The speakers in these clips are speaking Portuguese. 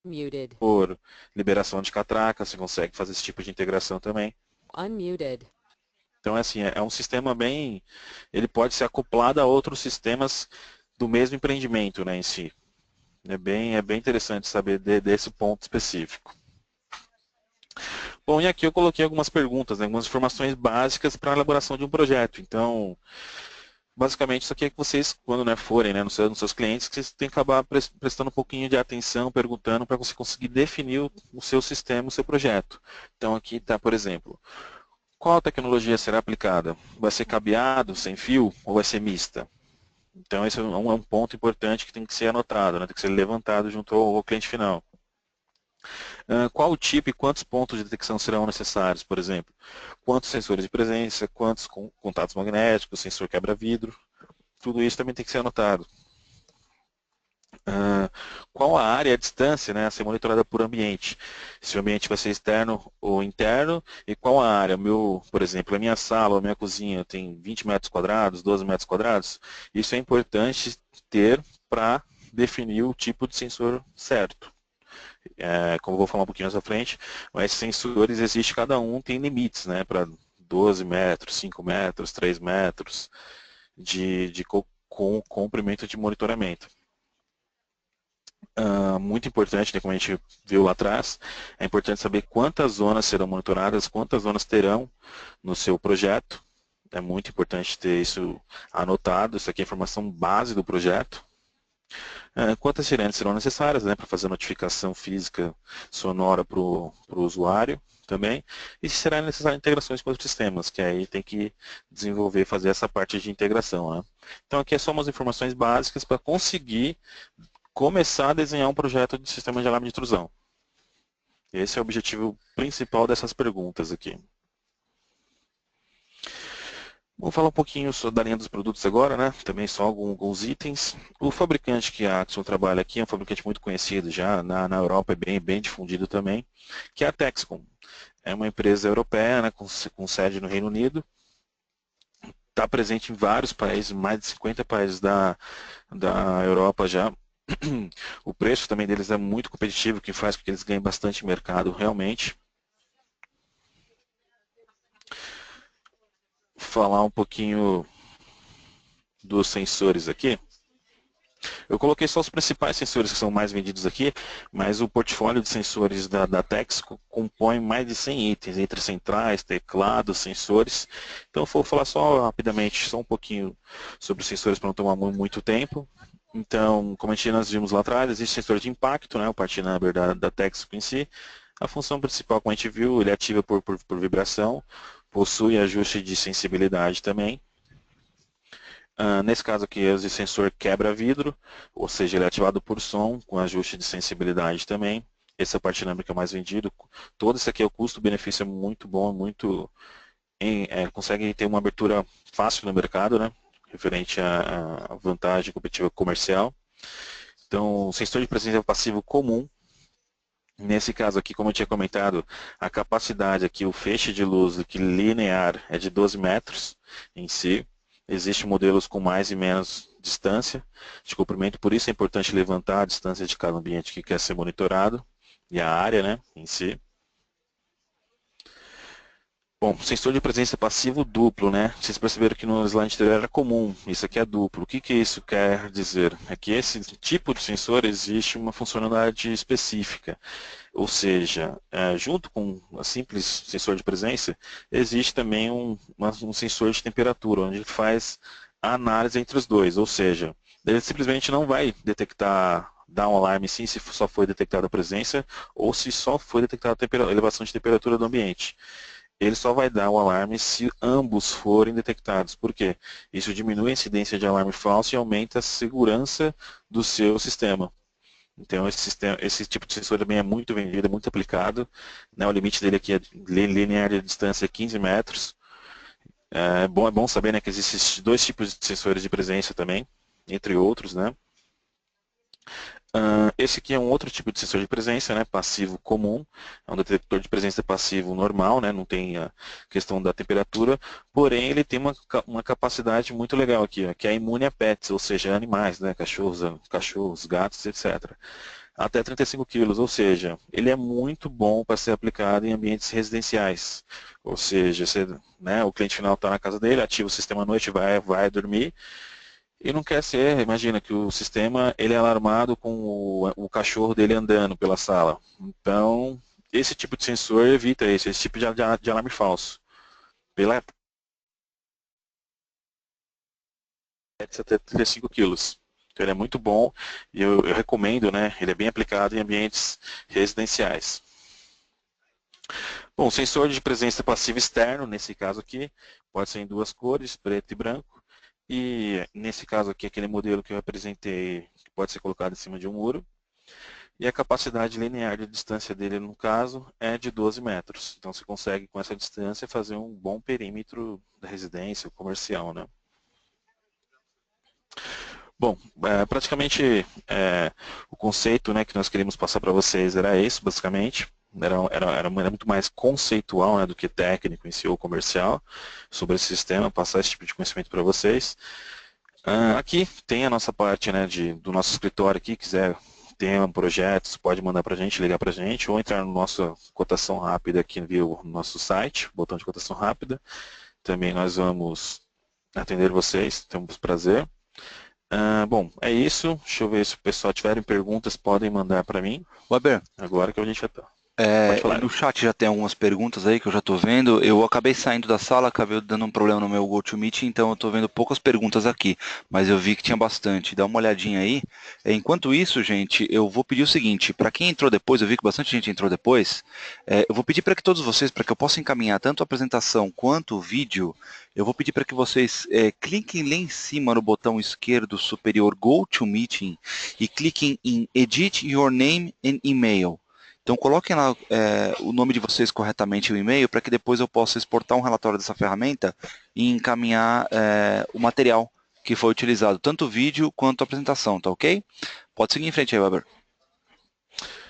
Muted. por liberação de catraca, você consegue fazer esse tipo de integração também. Unmuted. Então, é assim, é um sistema bem... Ele pode ser acoplado a outros sistemas do mesmo empreendimento, né, em si. É bem interessante saber desse ponto específico. Bom, e aqui eu coloquei algumas perguntas, né, algumas informações básicas para a elaboração de um projeto. Então, basicamente, isso aqui é que vocês, quando né, forem né, nos seus clientes, que vocês têm que acabar prestando um pouquinho de atenção, perguntando, para você conseguir definir o seu sistema, o seu projeto. Então, aqui está, por exemplo, qual tecnologia será aplicada? Vai ser cabeado, sem fio, ou vai ser mista? Então, esse é um ponto importante que tem que ser anotado, né, tem que ser levantado junto ao cliente final. Qual o tipo e quantos pontos de detecção serão necessários, por exemplo? Quantos sensores de presença, quantos contatos magnéticos, sensor quebra-vidro, tudo isso também tem que ser anotado. Qual a área, a distância né, a ser monitorada por ambiente? Se o ambiente vai ser externo ou interno, e qual a área? Por exemplo, a minha sala ou a minha cozinha tem 20 metros quadrados, 12 metros quadrados? Isso é importante ter para definir o tipo de sensor certo. Como eu vou falar um pouquinho mais à frente, mas sensores existem, cada um tem limites, né, para 12 metros, 5 metros, 3 metros com comprimento de monitoramento. Muito importante, né, como a gente viu lá atrás, é importante saber quantas zonas serão monitoradas, quantas zonas terão no seu projeto. É muito importante ter isso anotado, isso aqui é a informação base do projeto. Quantas sirenes serão necessárias né, para fazer a notificação física sonora para o usuário também, e se será necessário integrações com outros sistemas, que aí tem que desenvolver, fazer essa parte de integração. Né? Então aqui é só umas informações básicas para conseguir começar a desenhar um projeto de sistema de alarme de intrusão. Esse é o objetivo principal dessas perguntas aqui. Vou falar um pouquinho da linha dos produtos agora, né? Também só alguns itens. O fabricante que a Axon trabalha aqui é um fabricante muito conhecido já, na Europa é bem difundido também, que é a Texcom. É uma empresa europeia, né, com sede no Reino Unido. Está presente em vários países, mais de 50 países da Europa já. O preço também deles é muito competitivo, o que faz com que eles ganhem bastante mercado realmente. Falar um pouquinho dos sensores aqui. Eu coloquei só os principais sensores que são mais vendidos aqui, mas o portfólio de sensores da Texco compõe mais de 100 itens, entre centrais, teclados, sensores. Então, vou falar só rapidamente, só um pouquinho sobre os sensores para não tomar muito tempo. Então, como nós vimos lá atrás, existe sensor de impacto, né, o part number da Texco em si. A função principal, como a gente viu, ele ativa por vibração, possui ajuste de sensibilidade também. Nesse caso aqui, esse sensor quebra vidro, ou seja, ele é ativado por som, com ajuste de sensibilidade também. Essa é a parte dinâmica mais vendida. Todo isso aqui, o custo-benefício é muito bom, consegue ter uma abertura fácil no mercado, né? Referente à vantagem competitiva comercial. Então, o sensor de presença passivo comum. Nesse caso aqui, como eu tinha comentado, a capacidade aqui, o feixe de luz aqui, linear é de 12 metros em si. Existem modelos com mais e menos distância de comprimento, por isso é importante levantar a distância de cada ambiente que quer ser monitorado e a área né, em si. Bom, sensor de presença passivo duplo, né? Vocês perceberam que no slide anterior era comum, isso aqui é duplo. O que que isso quer dizer? É que esse tipo de sensor existe uma funcionalidade específica. Ou seja, junto com a simples sensor de presença, existe também um sensor de temperatura, onde ele faz a análise entre os dois. Ou seja, ele simplesmente não vai detectar, dar um alarme sim se só foi detectada a presença ou se só foi detectada a elevação de temperatura do ambiente. Ele só vai dar o alarme se ambos forem detectados. Por quê? Isso diminui a incidência de alarme falso e aumenta a segurança do seu sistema. Então, esse tipo de sensor também é muito vendido, é muito aplicado. Né? O limite dele aqui é linear de distância 15 metros. É bom saber né, que existem dois tipos de sensores de presença também, entre outros. Né? Esse aqui é um outro tipo de sensor de presença, né, passivo comum, é um detector de presença passivo normal, né, não tem a questão da temperatura, porém ele tem uma capacidade muito legal aqui, ó, que é imune a pets, ou seja, animais, né, cachorros, gatos, etc. Até 35 quilos, ou seja, ele é muito bom para ser aplicado em ambientes residenciais, ou seja, você, né, o cliente final está na casa dele, ativa o sistema à noite, vai dormir, e não quer ser, imagina que o sistema ele é alarmado com o cachorro dele andando pela sala. Então, esse tipo de sensor evita isso, esse tipo de alarme falso. Pela até 35 quilos. Então, ele é muito bom e eu recomendo, né? Ele é bem aplicado em ambientes residenciais. Bom, sensor de presença passiva externo, nesse caso aqui, pode ser em duas cores, preto e branco. E nesse caso aqui, aquele modelo que eu apresentei, que pode ser colocado em cima de um muro. E a capacidade linear de distância dele, no caso, é de 12 metros. Então você consegue, com essa distância, fazer um bom perímetro da residência, comercial, né? Bom, praticamente o conceito, né, que nós queríamos passar para vocês era esse, basicamente. Era muito mais conceitual, né, do que técnico em si ou comercial sobre esse sistema, passar esse tipo de conhecimento para vocês. Aqui tem a nossa parte, né, do nosso escritório aqui, quiser ter projetos, pode mandar para a gente, ligar para a gente, ou entrar no nosso cotação rápida aqui via o nosso site, botão de cotação rápida. Também nós vamos atender vocês, temos prazer. Bom, é isso. Deixa eu ver se o pessoal tiverem perguntas, podem mandar para mim. Weber, Agora que a gente já está. Pode falar, no Eric. chat já tem algumas perguntas aí que eu já estou vendo. Eu acabei saindo da sala, acabei dando um problema no meu GoToMeeting, então eu estou vendo poucas perguntas aqui, mas eu vi que tinha bastante. Dá uma olhadinha aí. Enquanto isso, gente, eu vou pedir o seguinte: para quem entrou depois, eu vi que bastante gente entrou depois, eu vou pedir para que todos vocês, para que eu possa encaminhar tanto a apresentação quanto o vídeo, eu vou pedir para que vocês cliquem lá em cima no botão esquerdo superior GoToMeeting e cliquem em Edit Your Name and Email. Então coloquem lá o nome de vocês corretamente no e-mail para que depois eu possa exportar um relatório dessa ferramenta e encaminhar o material que foi utilizado, tanto o vídeo quanto a apresentação, tá ok? Pode seguir em frente aí, Weber.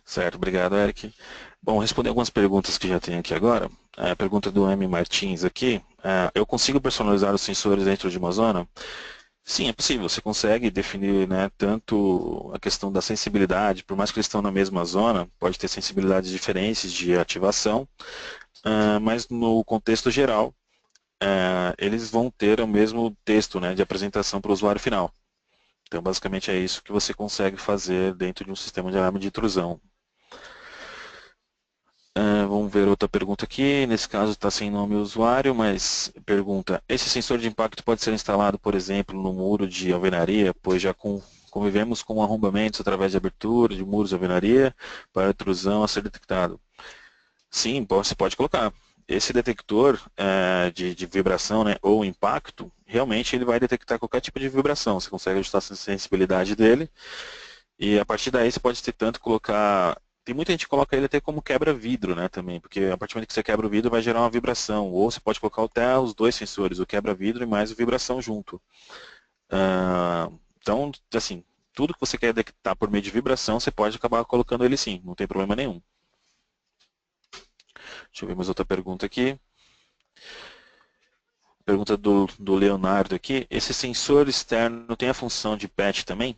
Certo, obrigado, Eric. Bom, responder algumas perguntas que já tem aqui agora. A pergunta do M. Martins aqui. Eu consigo personalizar os sensores dentro de uma zona? Sim, é possível. Você consegue definir, né, tanto a questão da sensibilidade, por mais que eles estão na mesma zona, pode ter sensibilidades diferentes de ativação, mas no contexto geral, eles vão ter o mesmo texto, né, de apresentação para o usuário final. Então, basicamente é isso que você consegue fazer dentro de um sistema de alarme de intrusão. Vamos ver outra pergunta aqui. Nesse caso está sem nome usuário, mas pergunta: esse sensor de impacto pode ser instalado, por exemplo, no muro de alvenaria, pois já convivemos com arrombamentos através de abertura de muros de alvenaria para intrusão a ser detectado? Sim, você pode colocar. Esse detector de vibração, né, ou impacto, realmente ele vai detectar qualquer tipo de vibração. Você consegue ajustar a sensibilidade dele e a partir daí você pode ter tanto colocar. Tem muita gente que coloca ele até como quebra-vidro, né, também, porque a partir do momento que você quebra o vidro vai gerar uma vibração. Ou você pode colocar até os dois sensores, o quebra-vidro e mais a vibração junto. Então, assim, tudo que você quer detectar por meio de vibração, você pode acabar colocando ele sim, não tem problema nenhum. Deixa eu ver mais outra pergunta aqui. Pergunta do Leonardo aqui. Esse sensor externo tem a função de PET também?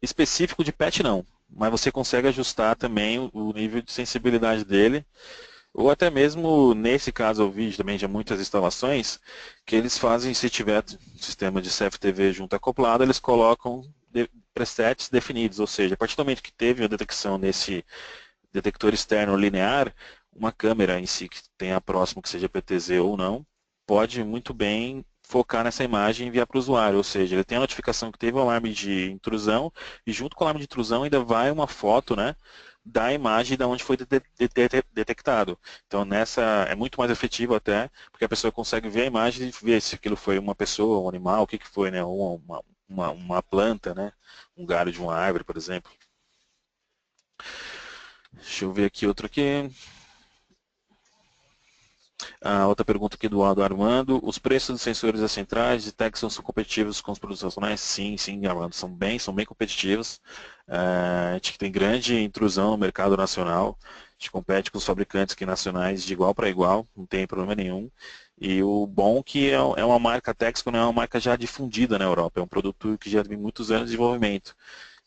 Específico de PET não, mas você consegue ajustar também o nível de sensibilidade dele, ou até mesmo nesse caso eu vi também já muitas instalações que eles fazem, se tiver sistema de CFTV junto acoplado, eles colocam presets definidos, ou seja, a partir do momento que teve a detecção nesse detector externo linear, uma câmera em si que tenha próximo que seja PTZ ou não, pode muito bem focar nessa imagem e enviar para o usuário, ou seja, ele tem a notificação que teve um alarme de intrusão e junto com o alarme de intrusão ainda vai uma foto, né, da imagem de onde foi detectado. Então nessa é muito mais efetivo até, porque a pessoa consegue ver a imagem e ver se aquilo foi uma pessoa, um animal, o que que foi, né, uma planta, né, um galho de uma árvore, por exemplo. Deixa eu ver aqui outro aqui. A outra pergunta aqui do Armando. Os preços dos sensores das centrais de Texas são competitivos com os produtos nacionais? Sim, sim, Armando, são bem competitivos. A gente tem grande intrusão no mercado nacional. A gente compete com os fabricantes aqui nacionais de igual para igual, não tem problema nenhum. E o bom que é uma marca Texaco, não é uma marca já difundida na Europa, é um produto que já tem muitos anos de desenvolvimento.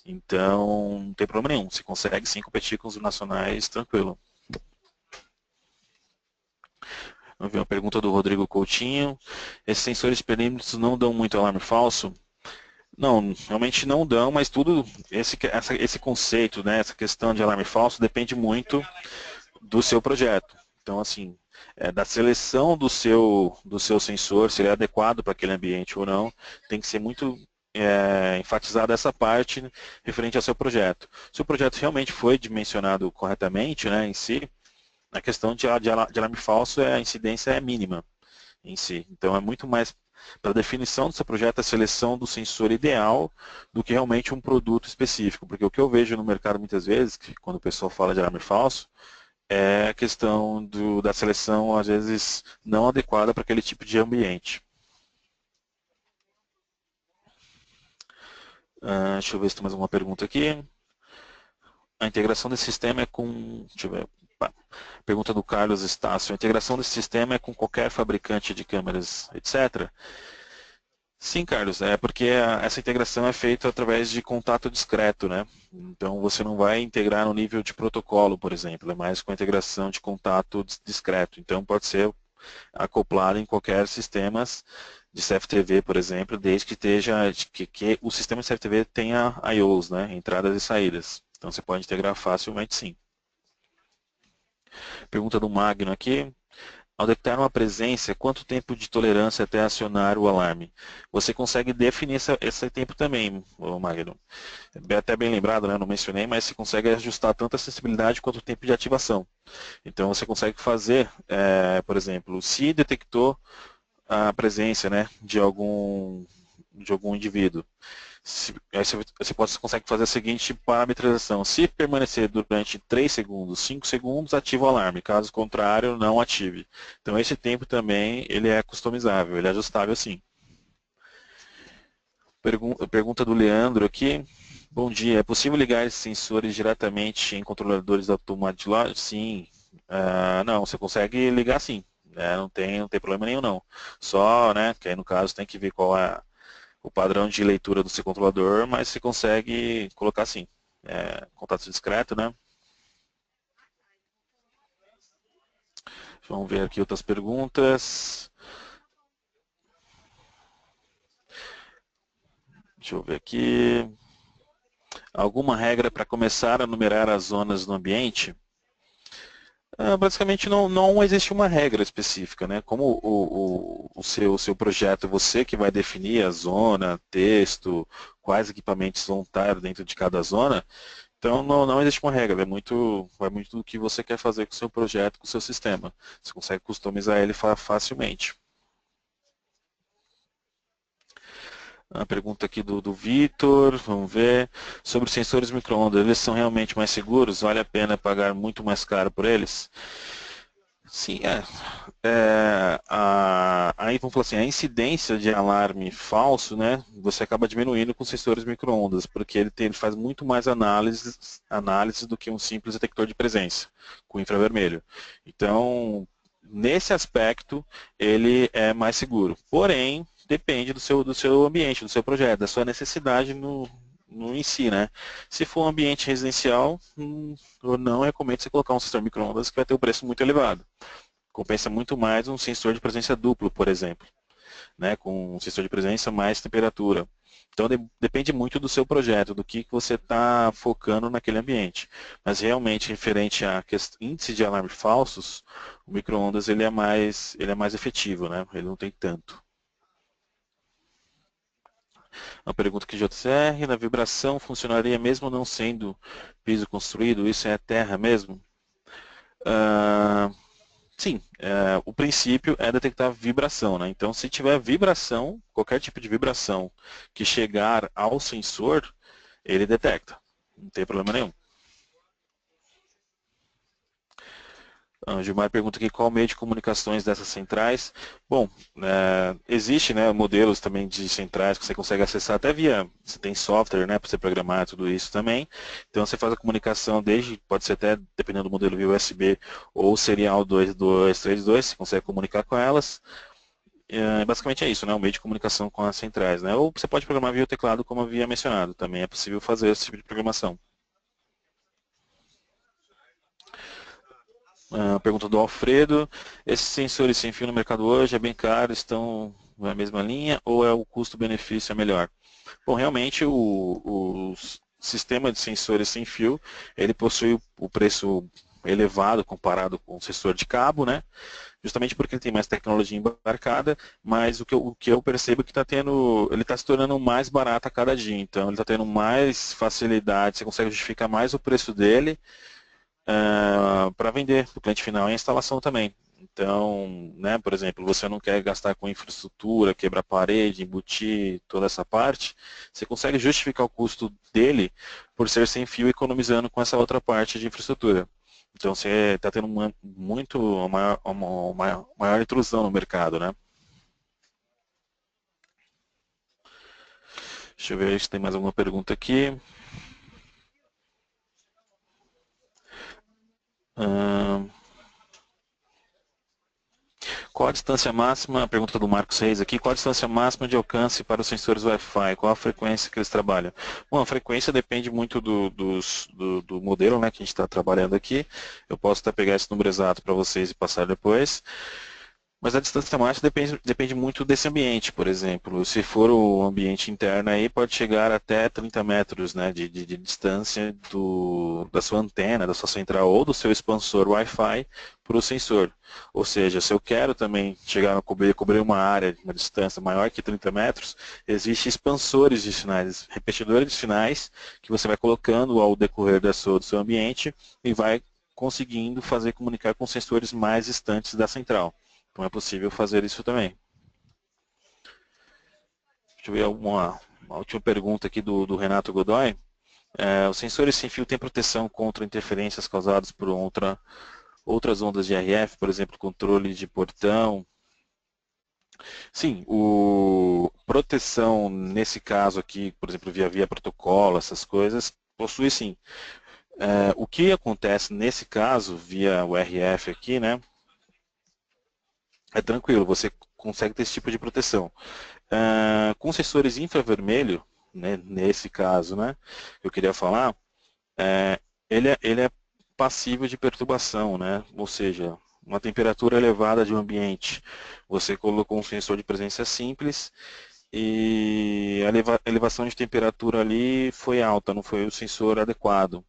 Então, não tem problema nenhum. Você consegue sim competir com os nacionais tranquilo. Vamos ver uma pergunta do Rodrigo Coutinho. Esses sensores de perímetros não dão muito alarme falso? Não, realmente não dão, mas tudo, esse conceito, né, essa questão de alarme falso depende muito do seu projeto. Então, assim, da seleção do seu sensor, se ele é adequado para aquele ambiente ou não, tem que ser muito enfatizada essa parte referente ao seu projeto. Se o projeto realmente foi dimensionado corretamente, né, em si, a questão de alarme falso, a incidência é mínima em si. Então, é muito mais para a definição do seu projeto, a seleção do sensor ideal do que realmente um produto específico. Porque o que eu vejo no mercado muitas vezes, que quando o pessoal fala de alarme falso, é a questão da seleção, às vezes, não adequada para aquele tipo de ambiente. Deixa eu ver se tem mais alguma pergunta aqui. A integração desse sistema é com... Deixa eu ver. Pergunta do Carlos Estácio. A integração desse sistema é com qualquer fabricante de câmeras, etc.? Sim, Carlos, é porque essa integração é feita através de contato discreto, né? Então você não vai integrar no nível de protocolo, por exemplo, é mais com a integração de contato discreto. Então pode ser acoplado em qualquer sistema de CFTV, por exemplo, desde que esteja que o sistema de CFTV tenha I/Os, né? Entradas e saídas. Então você pode integrar facilmente, sim. Pergunta do Magno aqui. Ao detectar uma presença, quanto tempo de tolerância até acionar o alarme? Você consegue definir esse tempo também, Magno. É até bem lembrado, né? Não mencionei, mas você consegue ajustar tanto a sensibilidade quanto o tempo de ativação. Então você consegue fazer, por exemplo, se detectou a presença, né, de algum indivíduo, aí você consegue fazer a seguinte parametrização. Se permanecer durante 3 segundos, 5 segundos, ativa o alarme. Caso contrário, não ative. Então esse tempo também ele é customizável, ele é ajustável sim. Pergunta do Leandro aqui. Bom dia, é possível ligar esses sensores diretamente em controladores automáticos de loja? Sim. Não, você consegue ligar sim. Não tem problema nenhum não. Só, né, que aí no caso tem que ver qual é o padrão de leitura do seu controlador, mas você consegue colocar sim. Contato discreto, né? Vamos ver aqui outras perguntas. Deixa eu ver aqui. Alguma regra para começar a numerar as zonas no ambiente? Basicamente não existe uma regra específica, né? Como o seu projeto é você que vai definir a zona, texto, quais equipamentos vão estar dentro de cada zona, então não existe uma regra, vai muito do que você quer fazer com o seu projeto, com o seu sistema. Você consegue customizar ele facilmente. A pergunta aqui do Vitor, vamos ver. Sobre os sensores micro-ondas, eles são realmente mais seguros? Vale a pena pagar muito mais caro por eles? Sim, aí vamos falar assim, a incidência de alarme falso, né, você acaba diminuindo com sensores micro-ondas, porque ele faz muito mais análise do que um simples detector de presença, com infravermelho. Então, nesse aspecto, ele é mais seguro. Porém, depende do seu ambiente, do seu projeto, da sua necessidade no em si, né? Se for um ambiente residencial, eu não recomendo você colocar um sensor micro-ondas que vai ter um preço muito elevado. Compensa muito mais um sensor de presença duplo, por exemplo, né? Com um sensor de presença mais temperatura. Então depende muito do seu projeto, do que você está focando naquele ambiente. Mas realmente, referente a índice de alarmes falsos, o micro-ondas ele é mais efetivo, né? Ele não tem tanto. Uma pergunta aqui de JCR, na vibração funcionaria mesmo não sendo piso construído? Isso é terra mesmo? Sim, o princípio é detectar vibração, né? Então, se tiver vibração, qualquer tipo de vibração que chegar ao sensor, ele detecta. Não tem problema nenhum. O Gilmar pergunta aqui qual o meio de comunicações dessas centrais. Bom, existe, né, modelos também de centrais que você consegue acessar até via, você tem software, né, para você programar tudo isso também. Então você faz a comunicação desde, pode ser até, dependendo do modelo, via USB ou serial 2232, você consegue comunicar com elas. Basicamente é isso, né, o meio de comunicação com as centrais, né. Ou você pode programar via teclado, como havia mencionado, também é possível fazer esse tipo de programação. Pergunta do Alfredo, esses sensores sem fio no mercado hoje é bem caro, estão na mesma linha ou é o custo-benefício é melhor? Bom, realmente o sistema de sensores sem fio, ele possui o preço elevado comparado com o sensor de cabo, né? Justamente porque ele tem mais tecnologia embarcada, mas o que eu percebo é que ele está se tornando mais barato a cada dia, então ele está tendo mais facilidade, você consegue justificar mais o preço dele, para vender para o cliente final e a instalação também. Então, né, por exemplo, você não quer gastar com infraestrutura, quebrar parede, embutir toda essa parte, você consegue justificar o custo dele por ser sem fio, economizando com essa outra parte de infraestrutura. Então você está tendo uma maior intrusão no mercado, né? Deixa eu ver se tem mais alguma pergunta aqui. Ahn, Qual a distância máxima, a pergunta do Marcos Reis aqui, qual a distância máxima de alcance para os sensores Wi-Fi? Qual a frequência que eles trabalham? Bom, a frequência depende muito do modelo, né, que a gente está trabalhando aqui. Eu posso até pegar esse número exato para vocês e passar depois. Mas a distância máxima depende muito desse ambiente, por exemplo. Se for o ambiente interno aí, pode chegar até 30 metros, né, de distância da sua antena, da sua central ou do seu expansor Wi-Fi para o sensor. Ou seja, se eu quero também chegar a cobrir uma área, uma distância maior que 30 metros, existem expansores de sinais, repetidores de sinais, que você vai colocando ao decorrer do seu ambiente e vai conseguindo fazer comunicar com sensores mais distantes da central. Então é possível fazer isso também. Deixa eu ver uma última pergunta aqui do Renato Godoy. Os sensores sem fio têm proteção contra interferências causadas por outras ondas de RF, por exemplo, controle de portão? Sim, proteção nesse caso aqui, por exemplo, via protocolo, essas coisas, possui sim. O que acontece nesse caso, via o RF aqui, né, é tranquilo, você consegue ter esse tipo de proteção. Com sensores infravermelho, né, nesse caso, né, eu queria falar, ele é passível de perturbação, né, ou seja, uma temperatura elevada de um ambiente. Você colocou um sensor de presença simples e a elevação de temperatura ali foi alta, não foi o sensor adequado.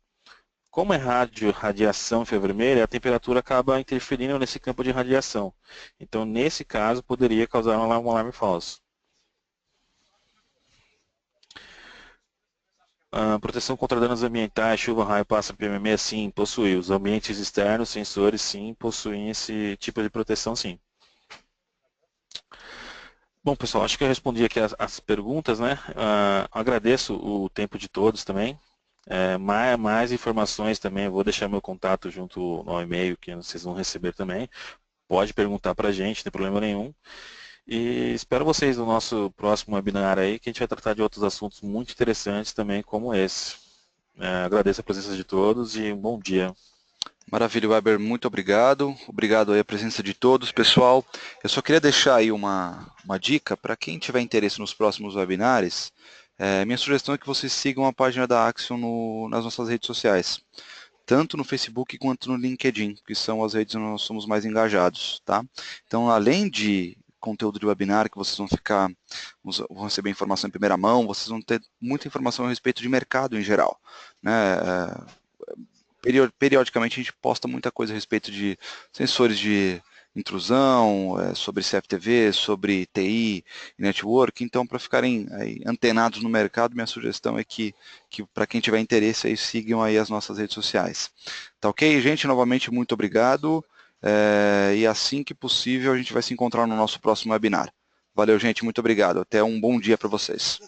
Como é radiação infravermelha, a temperatura acaba interferindo nesse campo de radiação. Então, nesse caso, poderia causar um alarme falso. Proteção contra danos ambientais, chuva, raio, passa, PMMA, sim, possui. Os ambientes externos, sensores, sim, possuem esse tipo de proteção, sim. Bom, pessoal, acho que eu respondi aqui as perguntas, né? Agradeço o tempo de todos também. Mais informações também, eu vou deixar meu contato junto no e-mail que vocês vão receber também. Pode perguntar para a gente, não tem problema nenhum. E espero vocês no nosso próximo webinar aí, que a gente vai tratar de outros assuntos muito interessantes também, como esse. Agradeço a presença de todos e um bom dia. Maravilha, Weber, muito obrigado. Obrigado aí a presença de todos, pessoal. Eu só queria deixar aí uma dica para quem tiver interesse nos próximos webinars. Minha sugestão é que vocês sigam a página da Axion nas nossas redes sociais, tanto no Facebook quanto no LinkedIn, que são as redes onde nós somos mais engajados, tá? Então, além de conteúdo de webinar, que vocês vão receber informação em primeira mão, vocês vão ter muita informação a respeito de mercado em geral, né? Periodicamente a gente posta muita coisa a respeito de sensores de intrusão, sobre CFTV, sobre TI e network. Então, para ficarem aí antenados no mercado, minha sugestão é que para quem tiver interesse, aí, sigam aí as nossas redes sociais. Tá ok, gente? Novamente, muito obrigado. E assim que possível, a gente vai se encontrar no nosso próximo webinar. Valeu, gente. Muito obrigado. Até um bom dia para vocês.